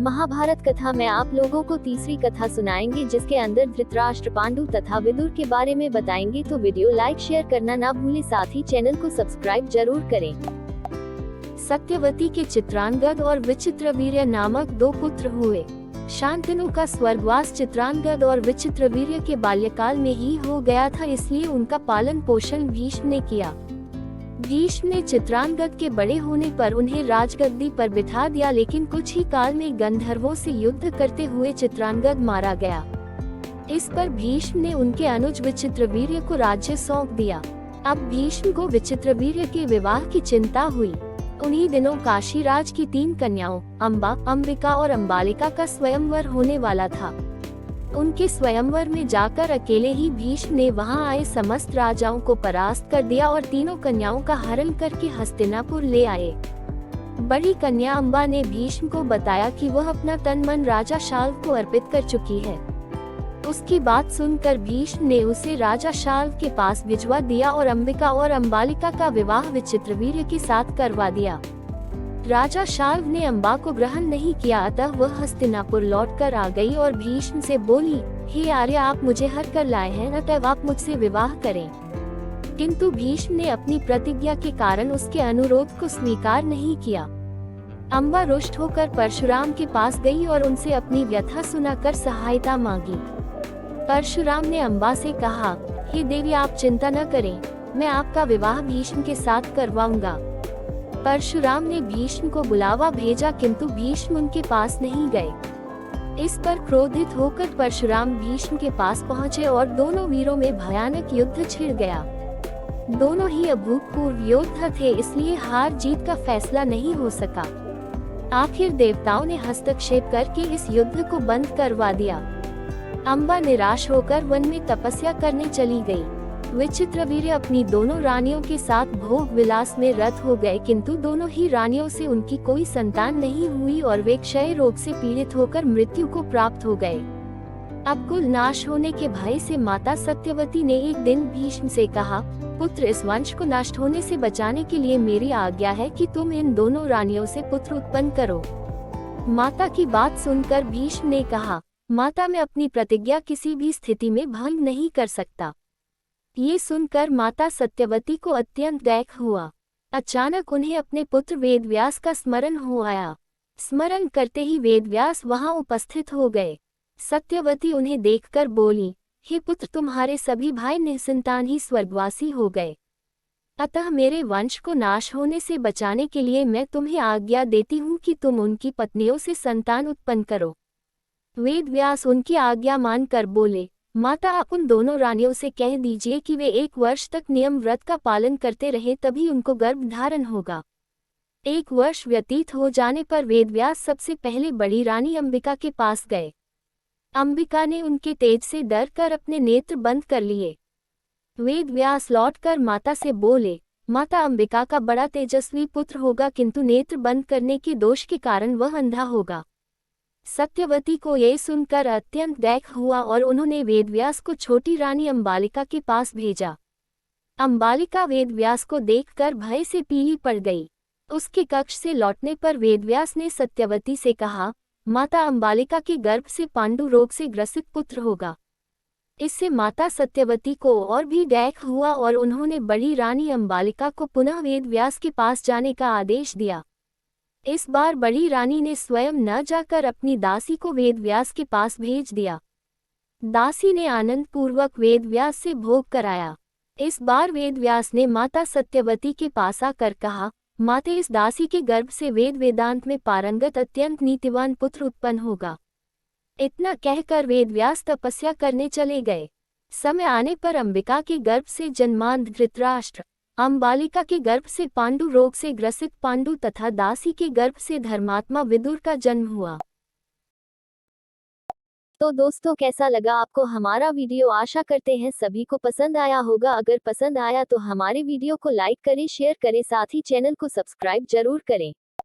महाभारत कथा में आप लोगों को तीसरी कथा सुनाएंगे, जिसके अंदर धृतराष्ट्र, पांडु तथा विदुर के बारे में बताएंगे। तो वीडियो लाइक शेयर करना ना भूलें, साथ ही चैनल को सब्सक्राइब जरूर करें। सत्यवती के चित्रांगद और विचित्रवीर्य नामक दो पुत्र हुए। शांतनु का स्वर्गवास चित्रांगद और विचित्रवीर्य के बाल्यकाल में ही हो गया था, इसलिए उनका पालन पोषण भीष्म ने किया। भीष्म ने चित्रांगद के बड़े होने पर उन्हें राजगद्दी पर बिठा दिया, लेकिन कुछ ही काल में गंधर्वों से युद्ध करते हुए चित्रांगद मारा गया। इस पर भीष्म ने उनके अनुज विचित्रवीर्य को राज्य सौंप दिया। अब भीष्म को विचित्रवीर्य के विवाह की चिंता हुई। उन्हीं दिनों काशीराज की 3 कन्याओं अंबा, अंबिका और अंबालिका का स्वयंवर होने वाला था। उनके स्वयंवर में जाकर अकेले ही भीष्म ने वहां आए समस्त राजाओं को परास्त कर दिया और तीनों कन्याओं का हरण करके हस्तिनापुर ले आए। बड़ी कन्या अंबा ने भीष्म को बताया कि वह अपना तन मन राजा शाल्व को अर्पित कर चुकी है। उसकी बात सुनकर भीष्म ने उसे राजा शाल्व के पास भिजवा दिया और अंबिका और अंबालिका का विवाह विचित्रवीर्य के साथ करवा दिया। राजा शाल्व ने अंबा को ग्रहण नहीं किया, अतः वह हस्तिनापुर लौटकर आ गई और भीष्म से बोली, हे आर्य, आप मुझे हर कर लाए हैं, अतः आप मुझसे विवाह करें। किंतु भीष्म ने अपनी प्रतिज्ञा के कारण उसके अनुरोध को स्वीकार नहीं किया। अंबा रुष्ट होकर परशुराम के पास गई और उनसे अपनी व्यथा सुनाकर सहायता मांगी। परशुराम ने अंबा से कहा, हे देवी, आप चिंता न करें, मैं आपका विवाह भीष्म के साथ करवाऊंगा। परशुराम ने भीष्म को बुलावा भेजा, किंतु भीष्म उनके पास नहीं गए। इस पर क्रोधित होकर परशुराम भीष्म के पास पहुंचे और दोनों वीरों में भयानक युद्ध छिड़ गया। दोनों ही अभूतपूर्व योद्धा थे, इसलिए हार जीत का फैसला नहीं हो सका। आखिर देवताओं ने हस्तक्षेप करके इस युद्ध को बंद करवा दिया। अंबा निराश होकर वन में तपस्या करने चली गई। विचित्रवीर्य अपनी दोनों रानियों के साथ भोग विलास में रत हो गए, किंतु दोनों ही रानियों से उनकी कोई संतान नहीं हुई और वे क्षय रोग से पीड़ित होकर मृत्यु को प्राप्त हो गए। अब कुल नाश होने के भय से माता सत्यवती ने एक दिन भीष्म से कहा, पुत्र, इस वंश को नष्ट होने से बचाने के लिए मेरी आज्ञा है कि तुम इन दोनों रानियों से पुत्र उत्पन्न करो। माता की बात सुनकर भीष्म ने कहा, माता, मैं अपनी प्रतिज्ञा किसी भी स्थिति में भंग नहीं कर सकता। ये सुनकर माता सत्यवती को अत्यंत दुख हुआ। अचानक उन्हें अपने पुत्र वेदव्यास का स्मरण हो आया। स्मरण करते ही वेदव्यास वहां उपस्थित हो गए। सत्यवती उन्हें देखकर बोली, हे पुत्र, तुम्हारे सभी भाई निसंतान ही स्वर्गवासी हो गए, अतः मेरे वंश को नाश होने से बचाने के लिए मैं तुम्हें आज्ञा देती हूँ कि तुम उनकी पत्नियों से संतान उत्पन्न करो। वेदव्यास उनकी आज्ञा मानकर बोले, माता, आप उन दोनों रानियों से कह दीजिए कि वे 1 वर्ष तक नियम व्रत का पालन करते रहे, तभी उनको गर्भ धारण होगा। 1 वर्ष व्यतीत हो जाने पर वेदव्यास सबसे पहले बड़ी रानी अंबिका के पास गए। अंबिका ने उनके तेज से डरकर अपने नेत्र बंद कर लिए। वेदव्यास लौटकर माता से बोले, माता, अंबिका का बड़ा तेजस्वी पुत्र होगा, किंतु नेत्र बंद करने के दोष के कारण वह अंधा होगा। सत्यवती को ये सुनकर अत्यंत दुख हुआ और उन्होंने वेदव्यास को छोटी रानी अंबालिका के पास भेजा। अंबालिका वेदव्यास को देखकर भय से पीली पड़ गई। उसके कक्ष से लौटने पर वेदव्यास ने सत्यवती से कहा, माता, अंबालिका के गर्भ से पांडु रोग से ग्रसित पुत्र होगा। इससे माता सत्यवती को और भी दुख हुआ और उन्होंने बड़ी रानी अंबालिका को पुनः वेदव्यास के पास जाने का आदेश दिया। इस बार बड़ी रानी ने स्वयं न जाकर अपनी दासी को वेदव्यास के पास भेज दिया। दासी ने आनंद पूर्वक वेदव्यास से भोग कराया। इस बार वेदव्यास ने माता सत्यवती के पास आकर कहा, माते, इस दासी के गर्भ से वेद वेदांत में पारंगत अत्यंत नीतिवान पुत्र उत्पन्न होगा। इतना कहकर वेदव्यास तपस्या करने चले गए। समय आने पर अंबिका के गर्भ से जन्मांध धृतराष्ट्र, अंबालिका के गर्भ से पांडु रोग से ग्रसित पांडु तथा दासी के गर्भ से धर्मात्मा विदुर का जन्म हुआ। तो दोस्तों, कैसा लगा आपको हमारा वीडियो? आशा करते हैं सभी को पसंद आया होगा। अगर पसंद आया तो हमारे वीडियो को लाइक करें, शेयर करें, साथ ही चैनल को सब्सक्राइब जरूर करें।